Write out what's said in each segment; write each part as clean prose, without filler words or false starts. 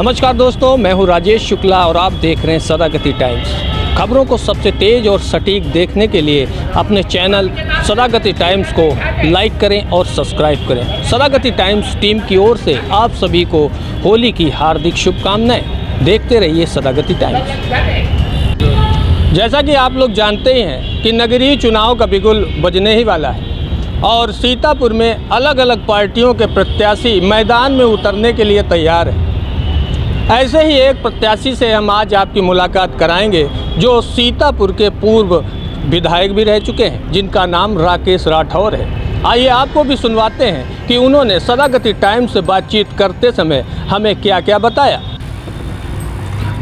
नमस्कार दोस्तों, मैं हूं राजेश शुक्ला और आप देख रहे हैं सदागति टाइम्स। खबरों को सबसे तेज़ और सटीक देखने के लिए अपने चैनल सदागति टाइम्स को लाइक करें और सब्सक्राइब करें। सदागति टाइम्स टीम की ओर से आप सभी को होली की हार्दिक शुभकामनाएं। देखते रहिए सदागति टाइम्स। जैसा कि आप लोग जानते ही हैं कि नगरीय चुनाव का बिगुल बजने ही वाला है और सीतापुर में अलग अलग पार्टियों के प्रत्याशी मैदान में उतरने के लिए तैयार हैं। ऐसे ही एक प्रत्याशी से हम आज आपकी मुलाकात कराएंगे जो सीतापुर के पूर्व विधायक भी रह चुके हैं, जिनका नाम राकेश राठौर है। आइए आपको भी सुनवाते हैं कि उन्होंने सदागति टाइम्स से बातचीत करते समय हमें क्या क्या बताया।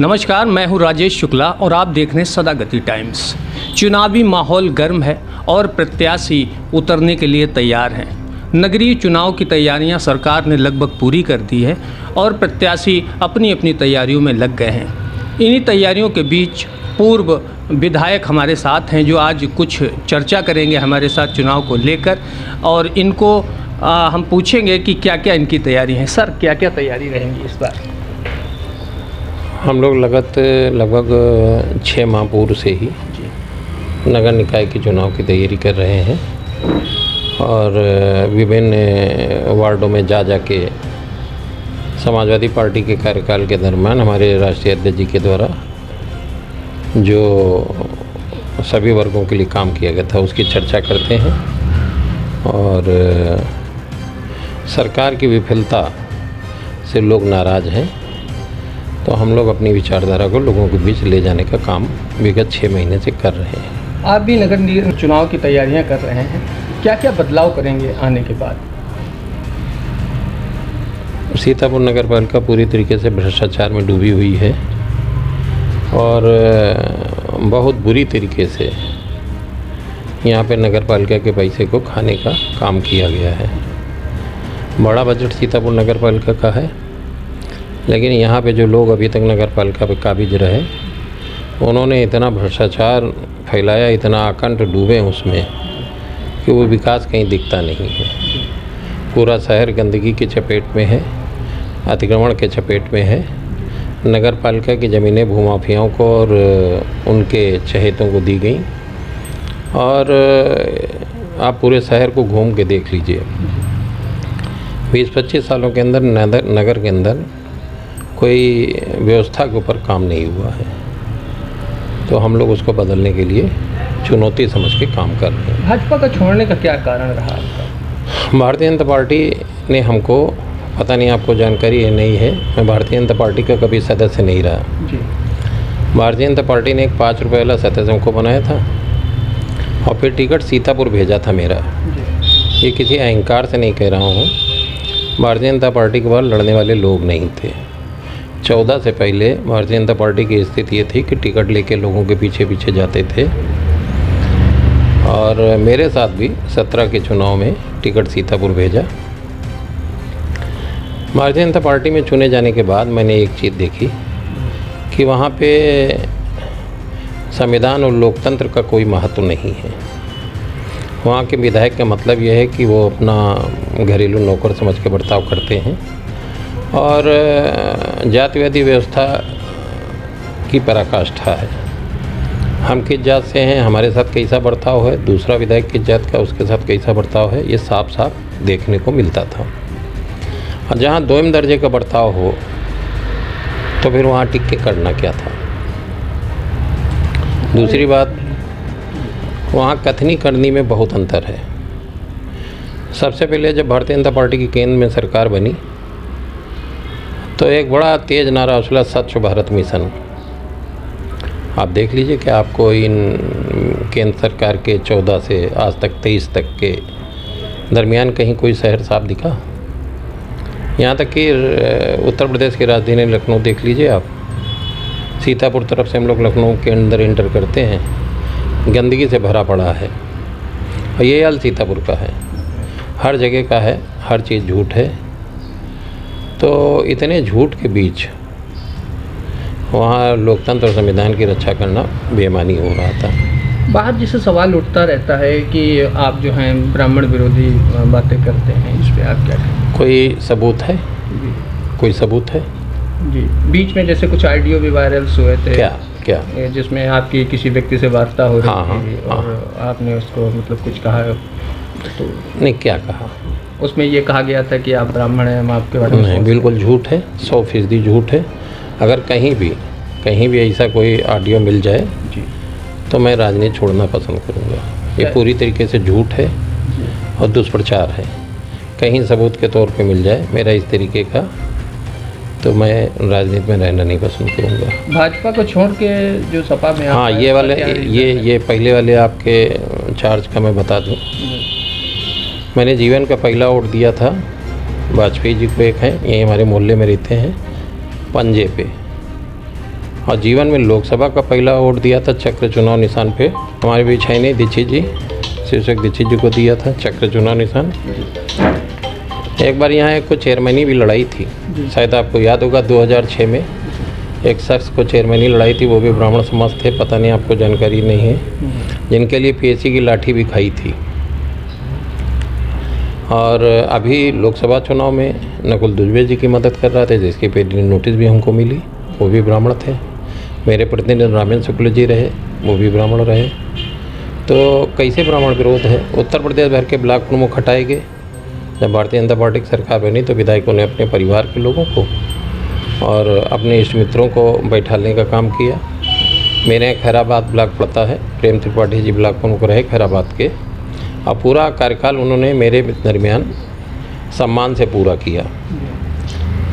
नमस्कार, मैं हूं राजेश शुक्ला और आप देख रहे हैं सदागति टाइम्स। चुनावी माहौल गर्म है और प्रत्याशी उतरने के लिए तैयार हैं। नगरीय चुनाव की तैयारियां सरकार ने लगभग पूरी कर दी है और प्रत्याशी अपनी अपनी तैयारियों में लग गए हैं। इन्हीं तैयारियों के बीच पूर्व विधायक हमारे साथ हैं जो आज कुछ चर्चा करेंगे हमारे साथ चुनाव को लेकर और इनको हम पूछेंगे कि क्या क्या इनकी तैयारी है। सर, क्या क्या तैयारी रहेंगी इस बार? हम लोग लगभग 6 माह पूर्व से ही नगर निकाय के चुनाव की तैयारी कर रहे हैं और विभिन्न वार्डों में जा के समाजवादी पार्टी के कार्यकाल के दरमियान हमारे राष्ट्रीय अध्यक्ष जी के द्वारा जो सभी वर्गों के लिए काम किया गया था उसकी चर्चा करते हैं और सरकार की विफलता से लोग नाराज़ हैं, तो हम लोग अपनी विचारधारा को लोगों के बीच ले जाने का काम विगत 6 महीने से कर रहे हैं। आप भी नगर चुनाव की तैयारियां कर रहे हैं, क्या क्या बदलाव करेंगे आने के बाद? सीतापुर नगर पालिका पूरी तरीके से भ्रष्टाचार में डूबी हुई है और बहुत बुरी तरीके से यहाँ पे नगर पालिका के पैसे को खाने का काम किया गया है। बड़ा बजट सीतापुर नगर पालिका का है, लेकिन यहाँ पे जो लोग अभी तक नगर पालिका पे काबिज रहे, उन्होंने इतना भ्रष्टाचार फैलाया, इतना आकंठ डूबे उसमें कि वो विकास कहीं दिखता नहीं है। पूरा शहर गंदगी की चपेट में है, अतिक्रमण के चपेट में है। नगर पालिका की ज़मीनें भूमाफियाओं को और उनके चहेतों को दी गई और आप पूरे शहर को घूम के देख लीजिए। 20-25 सालों के अंदर नगर के अंदर कोई व्यवस्था के ऊपर काम नहीं हुआ है, तो हम लोग उसको बदलने के लिए चुनौती समझ के काम कर रहे हैं। भाजपा का छोड़ने का क्या कारण रहा आपका? भारतीय जनता पार्टी ने हमको, पता नहीं आपको जानकारी है नहीं है, मैं भारतीय जनता पार्टी का कभी सदस्य नहीं रहा जी। भारतीय जनता पार्टी ने एक 5 रुपये वाला सदस्य हमको बनाया था और फिर टिकट सीतापुर भेजा था मेरा जी। ये किसी अहंकार से नहीं कह रहा हूँ, भारतीय जनता पार्टी के बाद लड़ने वाले लोग नहीं थे। 14 से पहले भारतीय जनता पार्टी की स्थिति ये थी कि टिकट लेके लोगों के पीछे पीछे जाते थे और मेरे साथ भी 17 के चुनाव में टिकट सीतापुर भेजा। भारतीय जनता पार्टी में चुने जाने के बाद मैंने एक चीज़ देखी कि वहाँ पे संविधान और लोकतंत्र का कोई महत्व नहीं है। वहाँ के विधायक का मतलब यह है कि वो अपना घरेलू नौकर समझ के बर्ताव करते हैं और जातिवादी व्यवस्था की पराकाष्ठा है। हम किस जात से हैं, हमारे साथ कैसा बर्ताव है, दूसरा विधायक किस जात का उसके साथ कैसा बर्ताव है, ये साफ साफ देखने को मिलता था। और जहाँ 2म दर्जे का बर्ताव हो तो फिर वहाँ टिक के करना क्या था। दूसरी बात, वहाँ कथनी करनी में बहुत अंतर है। सबसे पहले जब भारतीय जनता पार्टी की केंद्र में सरकार बनी तो एक बड़ा तेज नारा उछला, स्वच्छ भारत मिशन। आप देख लीजिए कि आपको इन केंद्र सरकार के 14 से आज तक 23 तक के दरमियान कहीं कोई शहर साफ दिखा? यहाँ तक कि उत्तर प्रदेश की राजधानी लखनऊ देख लीजिए आप। सीतापुर तरफ से हम लोग लखनऊ के अंदर एंटर करते हैं, गंदगी से भरा पड़ा है और ये हाल सीतापुर का है। हर जगह का है, हर चीज़ झूठ है। तो इतने झूठ के बीच वहाँ लोकतंत्र और संविधान की रक्षा करना बेईमानी हो रहा था। बाहर जिससे सवाल उठता रहता है कि आप जो हैं ब्राह्मण विरोधी बातें करते हैं, इस पर आप क्या कहें? कोई सबूत है? कोई सबूत है? जी, बीच में जैसे कुछ ऑडियो भी वायरल्स हुए थे। क्या जिसमें आपकी किसी व्यक्ति से वार्ता हो रही हाँ, थी और आपने उसको मतलब कुछ कहा, तो नहीं, क्या कहा? उसमें ये कहा गया था कि आप ब्राह्मण हैं, हम आपके बारे में नहीं, बिल्कुल झूठ है, 100% झूठ है। अगर कहीं भी ऐसा कोई ऑडियो मिल जाए जी, तो मैं राजनीति छोड़ना पसंद करूँगा। ये पूरी तरीके से झूठ है और दुष्प्रचार है। कहीं सबूत के तौर पे मिल जाए मेरा इस तरीके का, तो मैं राजनीति में रहना नहीं पसंद करूँगा। भाजपा को छोड़ के जो सपा में हाँ, ये वाले ये पहले वाले आपके चार्ज का मैं बता दूँ। मैंने जीवन का पहला वोट दिया था वाजपेयी जी को, एक है ये हमारे मोहल्ले में रहते हैं पंजे पे, और जीवन में लोकसभा का पहला वोट दिया था चक्र चुनाव निशान पे, हमारे बीच है नहीं दीक्षित जी, शीर्षक दीक्षित जी को दिया था चक्र चुनाव निशान। एक बार यहाँ एक को चेयरमैनी भी लड़ाई थी, शायद आपको याद होगा 2006 में एक शख्स को चेयरमैनी लड़ाई थी, वो भी ब्राह्मण समाज थे, पता नहीं आपको जानकारी नहीं है, जिनके लिए पीएससी की लाठी भी खाई थी। और अभी लोकसभा चुनाव में नकुल दुजबे जी की मदद कर रहा था, जिसकी पहली नोटिस भी हमको मिली, वो भी ब्राह्मण थे। मेरे प्रतिनिधि रामेंद्र शुक्ल जी रहे, वो भी ब्राह्मण रहे। तो कैसे ब्राह्मण विरोध है? उत्तर प्रदेश भर के ब्लॉक प्रमुख हटाए गए। जब भारतीय जनता पार्टी की सरकार बनी तो विधायकों ने अपने परिवार के लोगों को और अपने इष्ट मित्रों को बैठाने का काम किया। मेरे यहाँ खैराबाद ब्लॉक पड़ता है, प्रेम त्रिपाठी जी ब्लॉक प्रमुख रहे खैराबाद के, और पूरा कार्यकाल उन्होंने मेरे दरमियान सम्मान से पूरा किया।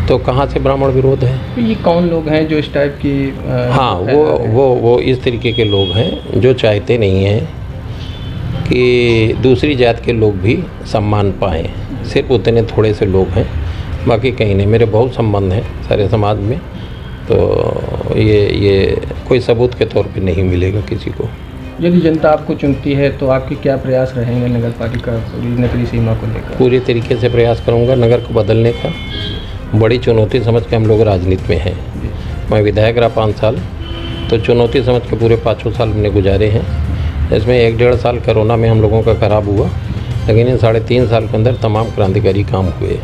तो कहाँ से ब्राह्मण विरोध है? तो ये कौन लोग हैं जो इस टाइप की हाँ, वो इस तरीके के लोग हैं जो चाहते नहीं हैं कि दूसरी जात के लोग भी सम्मान पाएँ। सिर्फ उतने थोड़े से लोग हैं, बाकी कहीं नहीं। मेरे बहुत संबंध हैं सारे समाज में, तो ये कोई सबूत के तौर पे नहीं मिलेगा किसी को। यदि जनता आपको चुनती है तो आपके क्या प्रयास रहेंगे नगर पालिका पूरी नगरीय सीमा को लेकर? पूरी तरीके से प्रयास करूंगा नगर को बदलने का। बड़ी चुनौती समझ के हम लोग राजनीति में हैं। मैं विधायक रहा 5 साल, तो चुनौती समझ के पूरे 5 साल हमने गुजारे हैं। इसमें 1-1.5 साल कोरोना में हम लोगों का खराब हुआ, लेकिन इन 3.5 साल के अंदर तमाम क्रांतिकारी काम हुए।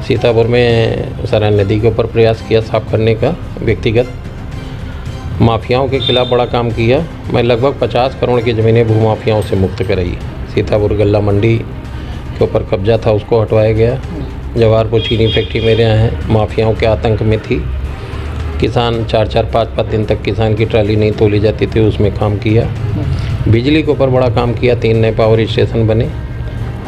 सीतापुर में सराय नदी के ऊपर प्रयास किया साफ करने का, व्यक्तिगत माफियाओं के खिलाफ बड़ा काम किया। मैं लगभग 50 करोड़ की ज़मीनें भूमाफियाओं से मुक्त कराई। सीतापुर गल्ला मंडी के ऊपर कब्जा था, उसको हटवाया गया। जवाहरपुर चीनी फैक्ट्री मेरे यहाँ है, माफियाओं के आतंक में थी। किसान 4-4, 5-5 दिन तक किसान की ट्राली नहीं तोली जाती थी, उसमें काम किया। बिजली के ऊपर बड़ा काम किया, 3 नए पावर स्टेशन बने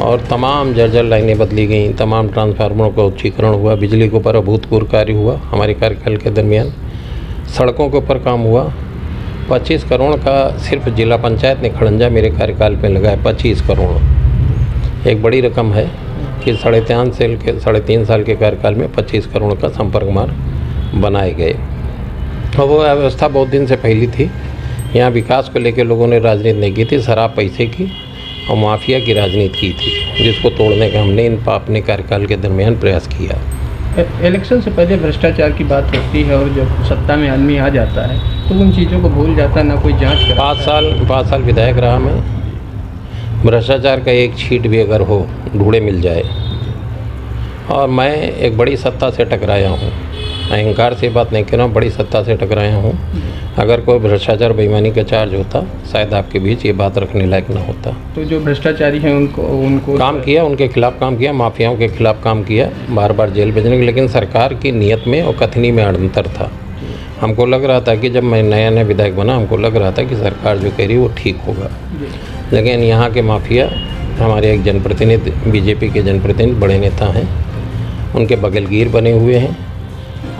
और तमाम जर्जर लाइनें बदली गई, तमाम ट्रांसफार्मरों का उच्चीकरण हुआ। बिजली के ऊपर अभूतपूर्व कार्य हुआ हमारे कार्यकाल के दरमियान। सड़कों के ऊपर काम हुआ। 25 करोड़ का सिर्फ जिला पंचायत ने खड़ंजा मेरे कार्यकाल में लगाया। 25 करोड़ एक बड़ी रकम है कि 3.5 साल के कार्यकाल में 25 करोड़ का संपर्क मार्ग बनाए गए। और वो व्यवस्था बहुत दिन से फैली थी। यहाँ विकास को लेकर लोगों ने राजनीति नहीं की थी, शराब पैसे की और माफिया की राजनीति की थी, जिसको तोड़ने का हमने अपने कार्यकाल के दरमियान प्रयास किया। इलेक्शन से पहले भ्रष्टाचार की बात होती है और जब सत्ता में आदमी आ जाता है तो उन चीज़ों को भूल जाता है, ना कोई जांच करता है। 5 साल विधायक रहा मैं। भ्रष्टाचार का एक छींट भी अगर हो, ढूंढे मिल जाए। और मैं एक बड़ी सत्ता से टकराया हूँ, अहंकार से बात नहीं कर रहा हूँ, बड़ी सत्ता से टकराया हूँ। अगर कोई भ्रष्टाचार बेईमानी का चार्ज होता, शायद आपके बीच ये बात रखने लायक ना होता। तो जो भ्रष्टाचारी हैं उनको काम किया, उनके खिलाफ काम किया, माफियाओं के खिलाफ काम किया, बार बार जेल भेजने के। लेकिन सरकार की नीयत में और कथनी में अंतर था। हमको लग रहा था कि जब मैं नया विधायक बना, हमको लग रहा था कि सरकार जो कह रही है वो ठीक होगा। लेकिन यहाँ के माफिया, हमारे एक जनप्रतिनिधि, बीजेपी के जनप्रतिनिधि, बड़े नेता हैं, उनके बगलगीर बने हुए हैं,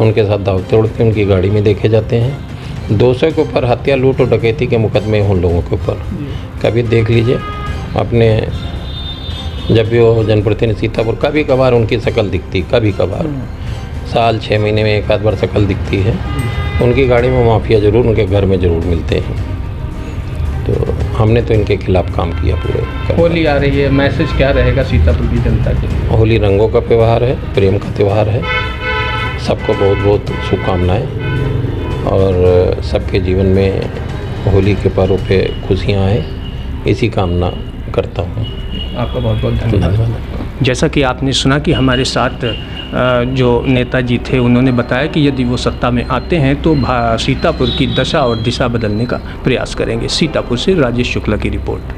उनके साथ दाव तोड़ के उनकी गाड़ी में देखे जाते हैं। 200 के ऊपर हत्या, लूट और डकैती के मुकदमे उन लोगों के ऊपर। कभी देख लीजिए अपने, जब भी वो जनप्रतिनिधि सीतापुर, कभी कभार उनकी शक्ल दिखती, कभी कभार साल 6 महीने में 1 आध बार शक्ल दिखती है। उनकी गाड़ी में माफिया ज़रूर, उनके घर में ज़रूर मिलते हैं। तो हमने तो इनके खिलाफ काम किया पूरे। होली आ रही है, मैसेज क्या रहेगा सीतापुर की जनता के लिए? होली रंगों का त्यौहार है, प्रेम का त्यौहार है। सबको बहुत बहुत शुभकामनाएँ और सबके जीवन में होली के पर्व पे खुशियाँ आए, इसी कामना करता हूँ। आपका बहुत बहुत धन्यवाद। जैसा कि आपने सुना कि हमारे साथ जो नेताजी थे उन्होंने बताया कि यदि वो सत्ता में आते हैं तो सीतापुर की दशा और दिशा बदलने का प्रयास करेंगे। सीतापुर से राजेश शुक्ला की रिपोर्ट।